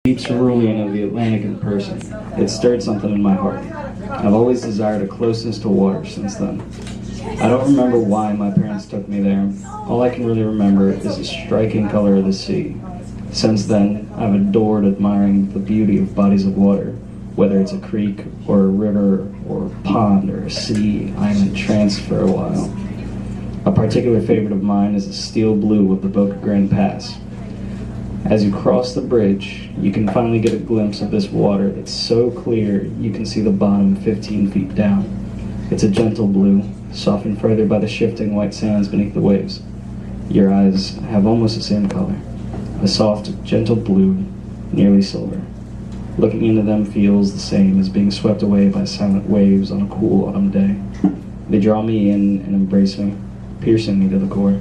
Deep cerulean of the Atlantic in person. It stirred something in my heart. I've always desired a closeness to water since then. I don't remember why my parents took me there. All I can really remember is the striking color of the sea. Since then, I've adored admiring the beauty of bodies of water. Whether it's a creek, or a river, or a pond, or a sea, I'm entranced for a while. A particular favorite of mine is the steel blue of the Boca Grande Pass. As you cross the bridge, you can finally get a glimpse of this water that's so clear you can see the bottom 15 feet down. It's a gentle blue, softened further by the shifting white sands beneath the waves. Your eyes have almost the same color, a soft, gentle blue, nearly silver. Looking into them feels the same as being swept away by silent waves on a cool autumn day. They draw me in and embrace me, piercing me to the core.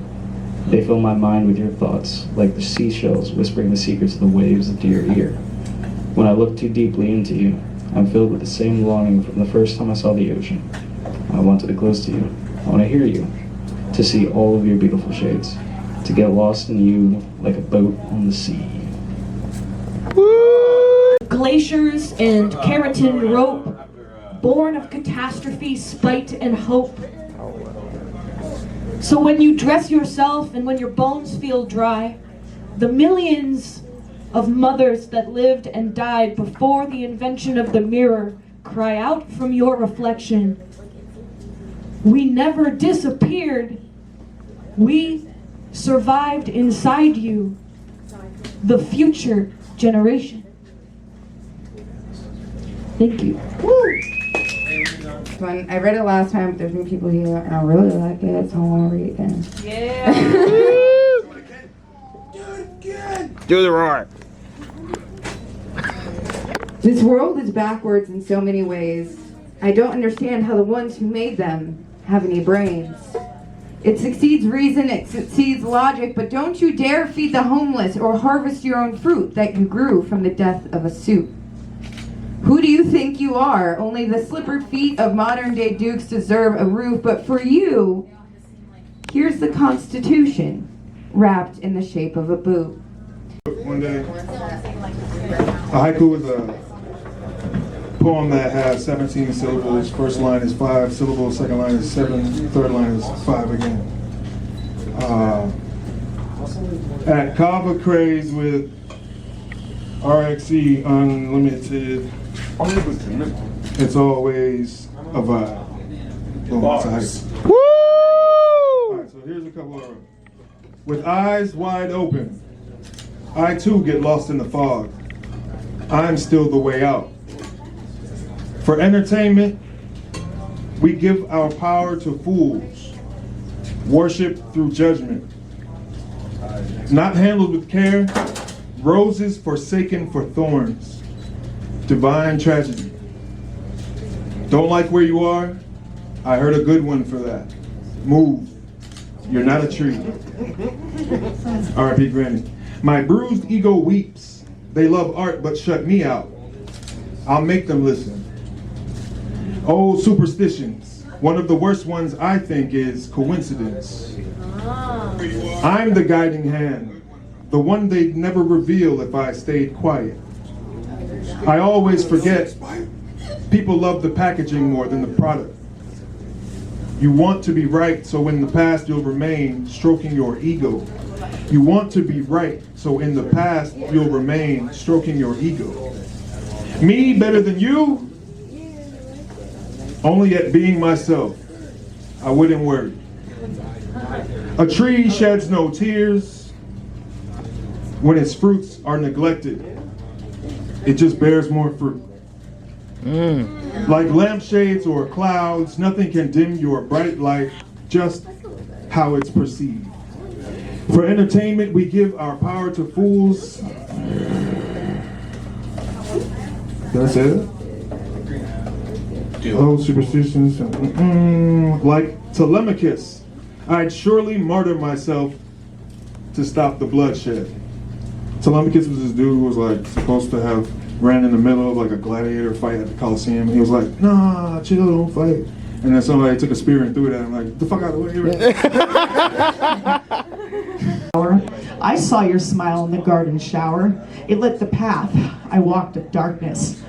They fill my mind with your thoughts, like the seashells whispering the secrets of the waves into your ear. When I look too deeply into you, I'm filled with the same longing from the first time I saw the ocean. I want to be close to you. I want to hear you, to see all of your beautiful shades, to get lost in you like a boat on the sea. Glaciers and keratin rope, born of catastrophe, spite, and hope. So when you dress yourself and when your bones feel dry, the millions of mothers that lived and died before the invention of the mirror cry out from your reflection. We never disappeared. We survived inside you, the future generation. Thank you. Woo. When I read it last time, there's new people here, and I really like it, so I want to read it again. Yeah. Do the roar. This world is backwards in so many ways. I don't understand how the ones who made them have any brains. It succeeds reason, it succeeds logic, but don't you dare feed the homeless or harvest your own fruit that you grew from the death of a suit. Who do you think you are? Only the slippered feet of modern-day dukes deserve a roof, but for you, here's the Constitution, wrapped in the shape of a boot. One day, a haiku is a poem that has 17 syllables. First line is 5 syllables, second line is 7, third line is 5 again. At Kava Kraze with RXC Unlimited, it's always a vibe. Boom, it's a hype. Woo! Alright, so here's a couple of. With eyes wide open, I too get lost in the fog. I'm still the way out. For entertainment, we give our power to fools. Worship through judgment. Not handled with care, roses forsaken for thorns. Divine tragedy. Don't like where you are? I heard a good one for that. Move. You're not a tree. R.I.P. Granny. My bruised ego weeps. They love art but shut me out. I'll make them listen. Oh, superstitions. One of the worst ones I think is coincidence. I'm the guiding hand. The one they'd never reveal if I stayed quiet. I always forget, people love the packaging more than the product. You want to be right, so in the past you'll remain stroking your ego. You want to be right, so in the past you'll remain stroking your ego. Me better than you? Only at being myself. I wouldn't worry. A tree sheds no tears when its fruits are neglected. It just bears more fruit. Like lampshades or clouds, nothing can dim your bright light, just how it's perceived. For entertainment, we give our power to fools. Did I say that? Oh, superstitions. Like Telemachus, I'd surely martyr myself to stop the bloodshed. Telemachus was this dude who was like supposed to have ran in the middle of like a gladiator fight at the Coliseum, and he was like, nah, chill, don't fight. And then somebody took a spear and threw it at him, like, the fuck out of the way. I saw your smile in the garden shower. It lit the path. I walked up darkness.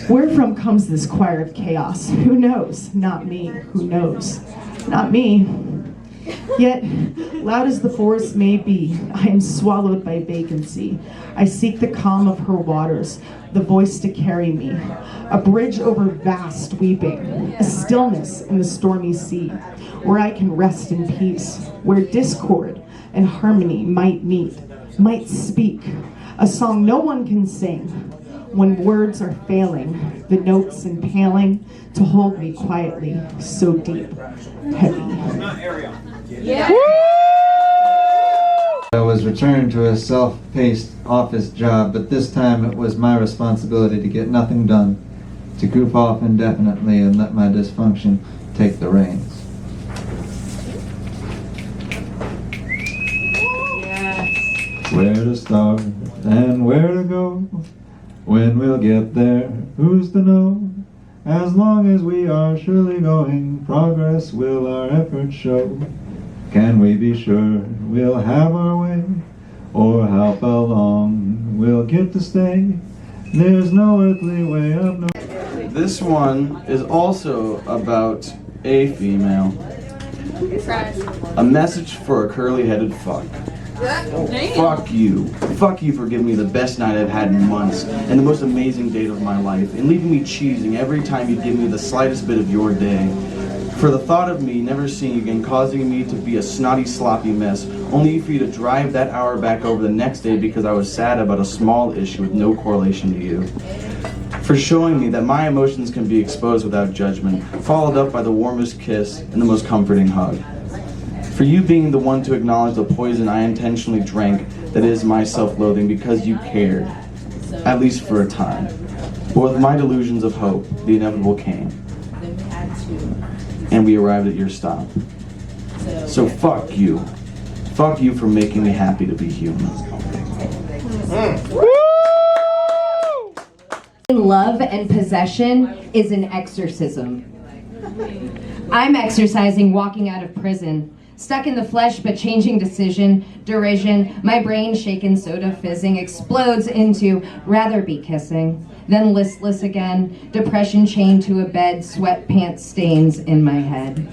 Where from comes this choir of chaos? Who knows? Not me. Who knows? Not me. Yet, loud as the forest may be, I am swallowed by vacancy. I seek the calm of her waters, the voice to carry me. A bridge over vast weeping, a stillness in the stormy sea, where I can rest in peace, where discord and harmony might meet, might speak, a song no one can sing, when words are failing, the notes impaling, to hold me quietly, so deep, heavy. I was returned to a self-paced office job, but this time it was my responsibility to get nothing done, to goof off indefinitely and let my dysfunction take the reins. Where to start and where to go? When we'll get there, who's to know? As long as we are surely going, progress will our efforts show. Can we be sure we'll have our way? Or how far long we'll get to stay? There's no earthly way of knowing. This one is also about a female. A message for a curly-headed fuck. Fuck you. Fuck you for giving me the best night I've had in months and the most amazing date of my life and leaving me cheesing every time you give me the slightest bit of your day. For the thought of me never seeing you again, causing me to be a snotty, sloppy mess, only for you to drive that hour back over the next day because I was sad about a small issue with no correlation to you. For showing me that my emotions can be exposed without judgment, followed up by the warmest kiss and the most comforting hug. For you being the one to acknowledge the poison I intentionally drank that is my self-loathing because you cared, at least for a time. But with my delusions of hope, the inevitable came. And we arrived at your stop. So fuck you. Fuck you for making me happy to be human. Love and possession is an exorcism. I'm exercising walking out of prison. Stuck in the flesh but changing decision, derision, my brain shaken, soda fizzing, explodes into rather be kissing. Then listless again, depression chained to a bed, sweatpants stains in my head.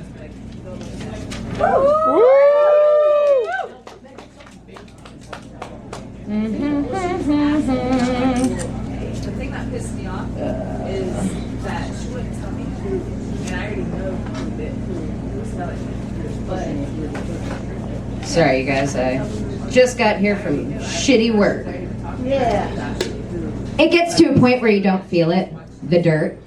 The thing that pissed me off is that she wouldn't tell me who, and I already know who was telling me. Sorry, you guys, I just got here from shitty work. Yeah. It gets to a point where you don't feel it, the dirt.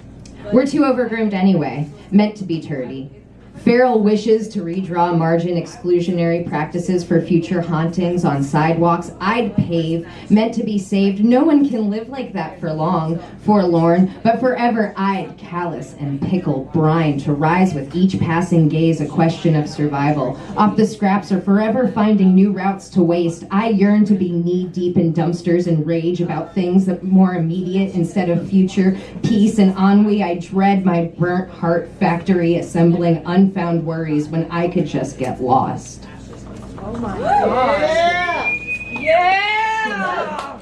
We're too overgroomed anyway, meant to be turdy. Feral wishes to redraw margin exclusionary practices for future hauntings on sidewalks I'd pave, meant to be saved. No one can live like that for long, forlorn, but forever I'd callous and pickle brine to rise with each passing gaze, a question of survival. Off the scraps or forever finding new routes to waste, I yearn to be knee-deep in dumpsters and rage about things that more immediate instead of future. Peace and ennui, I dread my burnt heart factory assembling unfound worries when I could just get lost. Oh my God. Yeah!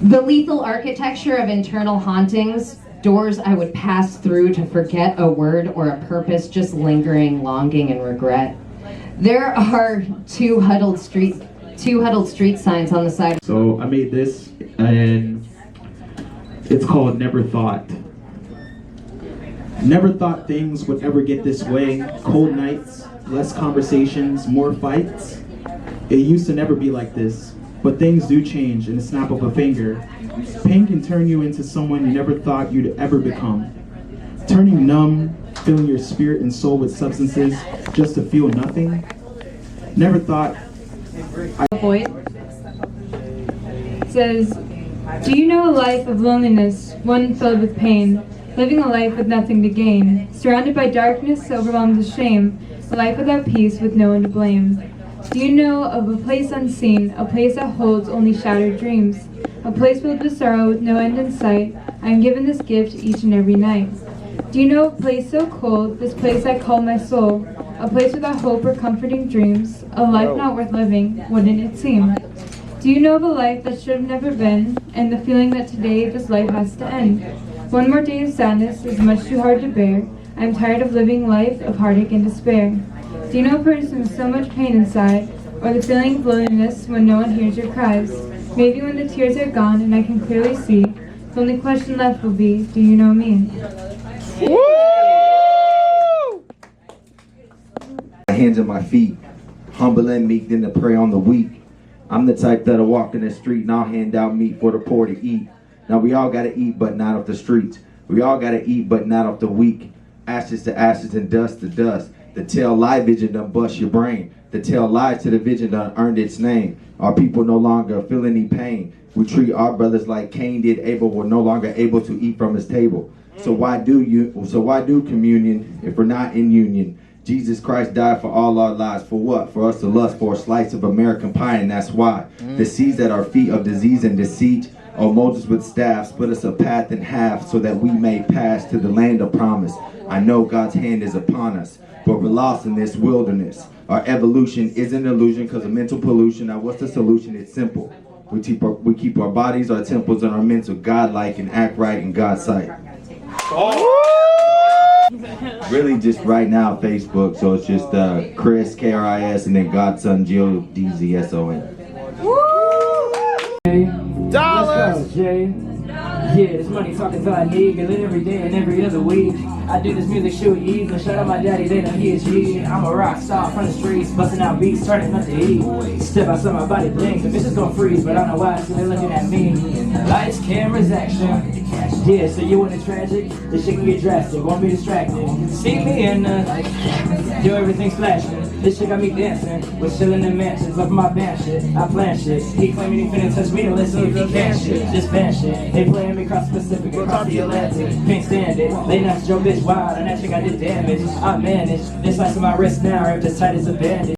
The lethal architecture of internal hauntings, doors I would pass through to forget a word or a purpose, just lingering longing and regret. There are two huddled street signs on the side. So I made this, and it's called Never Thought. Never thought things would ever get this way. Cold nights, less conversations, more fights. It used to never be like this, but things do change in the snap of a finger. Pain can turn you into someone you never thought you'd ever become. Turning numb, filling your spirit and soul with substances just to feel nothing. Never thought Void says, do you know a life of loneliness, one filled with pain, living a life with nothing to gain, surrounded by darkness, overwhelmed with shame, a life without peace with no one to blame? Do you know of a place unseen, a place that holds only shattered dreams, a place filled with sorrow with no end in sight? I am given this gift each and every night. Do you know a place so cold, this place I call my soul, A place without hope or comforting dreams, a life not worth living, wouldn't it seem? Do you know of a life that should have never been, and the feeling that today this life has to end? One more day of sadness is much too hard to bear. I'm tired of living life of heartache and despair. Do you know a person with so much pain inside, or the feeling of loneliness when no one hears your cries? Maybe when the tears are gone and I can clearly see, the only question left will be, do you know me? Hands on my feet, humble and meek, then to prey on the weak. I'm the type that'll walk in the street and I'll hand out meat for the poor to eat. Now we all gotta eat, but not off the streets. We all gotta eat, but not off the weak. Ashes to ashes and dust to dust. The tell lie vision done bust your brain. The tell lies to the vision done earned its name. Our people no longer feel any pain. We treat our brothers like Cain did Abel. We're no longer able to eat from his table. So why do communion if we're not in union? Jesus Christ died for all our lives. For what? For us to lust for a slice of American pie, and that's why. The seeds at our feet of disease and deceit, O Moses with staff, split us a path in half so that we may pass to the land of promise. I know God's hand is upon us, but we're lost in this wilderness. Our evolution is an illusion because of mental pollution. Now what's the solution? It's simple. We keep our bodies, our temples, and our mental godlike and act right in God's sight. Really just right now Facebook, so it's just Chris, K-R-I-S, and then Godson, G-O-D-Z-S-O-N. Dollars! Let's go, Jay. Yeah, this money talking till I need. Get lit every day and every other week. I do this music shoot ease. And shout out my daddy, they know he is G. I'm a rock star from the streets, busting out beats, turning up to eat. Step outside my body blinks, the bitches gon' freeze, but I don't know why, so they looking at me. Lights, cameras, action. Yeah, so you want it tragic? This shit can get drastic, won't be distracted. See me and yo, everything's flashing. This shit got me dancing, with chillin' in mansions, love my band shit. I plan shit. He claiming he finna touch me to listen if he can shit. Just ban shit. They playing me across the Pacific, across the Atlantic. Can't stand it. They knocked your bitch wild, and that shit got did damage. I managed. This slice of my wrist now, ripped as tight as a bandage.